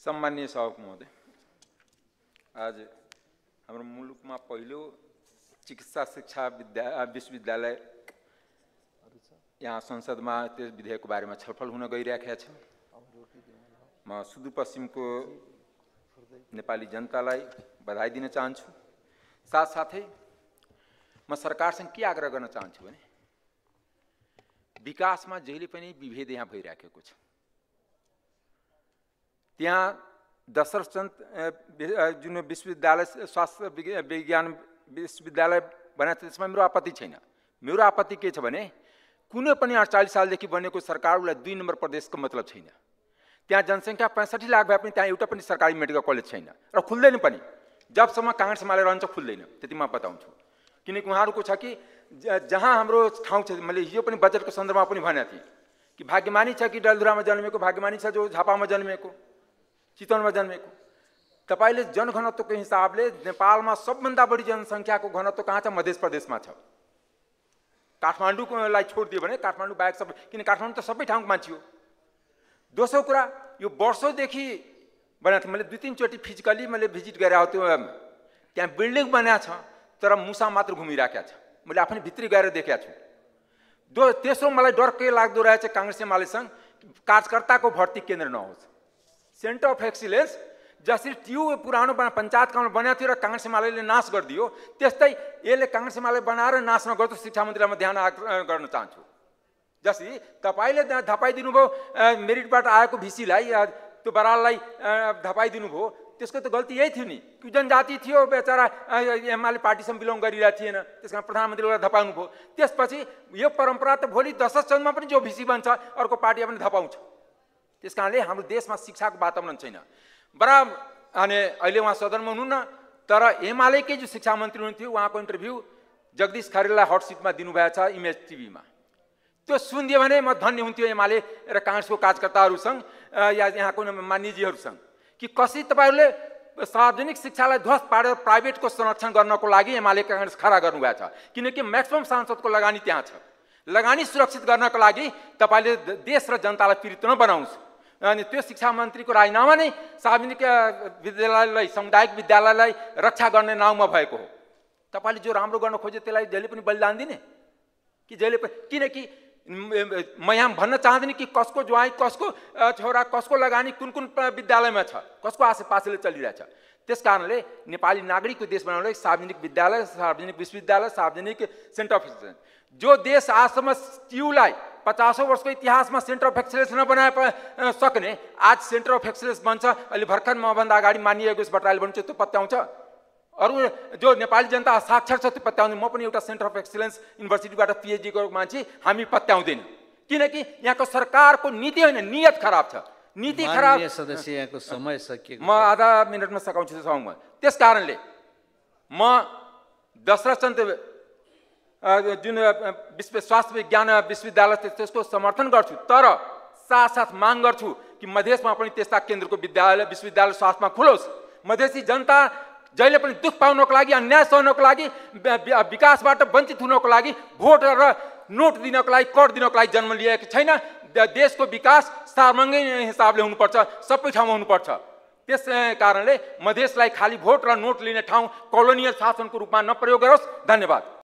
सम्माननीय सभामुख महोदय, आज हाम्रो मुलुकमा पहिलो चिकित्सा शिक्षा विश्वविद्यालय यहाँ संसदमा त्यस विधेयकको बारेमा छलफल हुन गइरहेको छ। म सुदूरपश्चिमको नेपाली जनतालाई बधाई दिन चाहन्छु। साथसाथै म सरकारसँग के आग्रह गर्न चाहन्छु भने विकासमा जहिले पनि विभेद यहाँ भइराखेको छ। त्यहाँ दशरथचन्द जुन विश्वविद्यालय स्वास्थ्य विज्ञान विश्वविद्यालय बनाएको त्यसमा मेरो आपत्ति छैन। मेरो आपत्ति के छ भने कुनै पनि 48 सालदेखि बनेको सरकारलाई 2 नम्बर प्रदेशको मतलब छैन। त्यहाँ जनसङ्ख्या 65 लाख भए पनि त्यहाँ एउटा पनि सरकारी मेडिकल कलेज छैन र खुल्दैन पनि। जबसम्म काङ्ग्रेस एमाले रहन्छ खुल्दैन, त्यति म बताउँछु। किनकि उहाँहरूको छ कि जहाँ हाम्रो ठाउँ छ, मैले हिजो पनि बजेटको सन्दर्भमा पनि भनेको थिएँ कि भाग्यमानी छ कि डलधुरामा जन्मेको, भाग्यमानी छ जो झापामा जन्मेको, चितवनमा जन्मेको। तपाईले जनघनत्वको हिसाबले नेपालमा सबभन्दा बढी जनसङ्ख्याको घनत्व कहाँ छ? मध्य प्रदेशमा छ। काठमाडौँलाई छोडिदियो भने काठमाडौँ बाहेक सबै, किन काठमाडौँ त सबै ठाउँको मान्छे हो। दोस्रो कुरा, यो वर्षौँदेखि बनाएको थिएँ मैले 2-3 चोटि फिजिकली मैले भिजिट गरेको थियो। त्यहाँ बिल्डिङ बनाएको छ तर मुसा मात्र घुमिरहेको छ। मैले आफै भित्री गएर देखेको छु। तेस्रो मलाई डर के लाग्दो रहेछ काङ्ग्रेस एमालेसँग, कार्यकर्ताको भर्ती केन्द्र नहोस्। सेन्टर अफ एक्सिलेन्स जसरी ट्यु पुरानो पञ्चायत काउन्सिल बनाएको थियो र काङ्ग्रेस एमाले नाश गरिदियो, त्यस्तै यसले काङ्ग्रेस एमाले बनाएर नाश नगर्दो शिक्षा मन्त्रीलाई म ध्यान गर्न चाहन्छु। जसरी तपाईँले धपाइदिनु भयो मेरिटबाट आएको भिसीलाई, त्यो बराललाई धपाइदिनु भयो, त्यसको त गल्ती यही थियो नि। जनजाति थियो बेचारा, एमाले पार्टीसँग बिलोङ गरिरहेको थिएन, त्यस कारण प्रधानमन्त्रीलाई धपाउनु भयो। त्यसपछि यो परम्परा त भोलि दशरथचन्दमा पनि जो भिसी बन्छ अर्को पार्टी पनि धपाउँछ। त्यस कारणले हाम्रो देशमा शिक्षाको वातावरण छैन। बराबर अनि अहिले उहाँ सदनमा हुनुहुन्न, तर एमालेकै जो शिक्षा मन्त्री हुनुहुन्थ्यो उहाँको इन्टरभ्यू जगदीश खरेललाई हट सिटमा दिनुभएको छ इमेज टिभीमा। त्यो सुनिदियो भने म धन्य हुन्थ्यो एमाले र काङ्ग्रेसको कार्यकर्ताहरूसँग या यहाँको मान्यजीहरूसँग कि कसरी तपाईँहरूले सार्वजनिक शिक्षालाई ध्वस्त पारेर प्राइभेटको संरक्षण गर्नको लागि एमाले काङ्ग्रेस खडा गर्नुभएको छ। किनकि म्याक्सिमम सांसदको लगानी त्यहाँ छ। लगानी सुरक्षित गर्नको लागि तपाईँले देश र जनतालाई पीडित नबनाउनुहोस्। अनि त्यो शिक्षा मन्त्रीको राजीनामा नै सार्वजनिक विद्यालयलाई, सामुदायिक विद्यालयलाई रक्षा गर्ने नाउँमा भएको हो। तपाईँले जो राम्रो गर्न खोज्यो त्यसलाई जहिले पनि बलिदान दिने कि जहिले पनि? किनकि म यहाँ भन्न चाहदिनँ कि कसको ज्वाइँ, कसको छोरा, कसको लगानी कुन कुन विद्यालयमा छ, कसको आसेपासेले चलिरहेछ। त्यस कारणले नेपाली नागरिकको देश बनाउनलाई सार्वजनिक विद्यालय, सार्वजनिक विश्वविद्यालय, सार्वजनिक सेन्टर अफ एक्सिलेन्स, जो देश आजसम्म ट्युलाई 50औं वर्षको इतिहासमा सेन्टर अफ एक्सिलेन्स नबनाए सक्ने आज सेन्टर अफ एक्सिलेन्स बन्छ। अहिले भर्खर मभन्दा अगाडि मानिए योगेश भट्टराईले भन्छ त्यो पत्याउँछ। अरू जो नेपाली जनता साक्षर छ त्यो पत्याउँदैन। म पनि एउटा सेन्टर अफ एक्सिलेन्स युनिभर्सिटीबाट पिएचडी गरेको मान्छे, हामी पत्याउँदैन। किनकि यहाँको सरकारको नीति होइन, नियत खराब छ। नीति खराब। सदस्य यहाँको समय सकिएको, म आधा मिनटमा सकाउँछु सभामा। त्यस कारणले म दशरथचन्द जुन स्वास्थ्य विज्ञान विश्वविद्यालय त्यसको समर्थन गर्छु, तर साथसाथ माग गर्छु कि मधेसमा पनि त्यस्ता केन्द्रको विद्यालय विश्वविद्यालय स्वास्थ्यमा खुलोस्। मधेसी जनता जहिले पनि दुःख पाउनको लागि, अन्याय सहनको लागि, विकासबाट वञ्चित हुनको लागि, भोट र नोट दिनको लागि, कर दिनको लागि जन्म लिएको छैन। देशको विकास सार्वजनिक हिसाबले हुनुपर्छ, सबै ठाउँमा हुनुपर्छ। त्यस कारणले मधेसलाई खाली भोट र नोट लिने ठाउँ कोलोनियल शासनको रूपमा नप्रयोग गरोस्। धन्यवाद।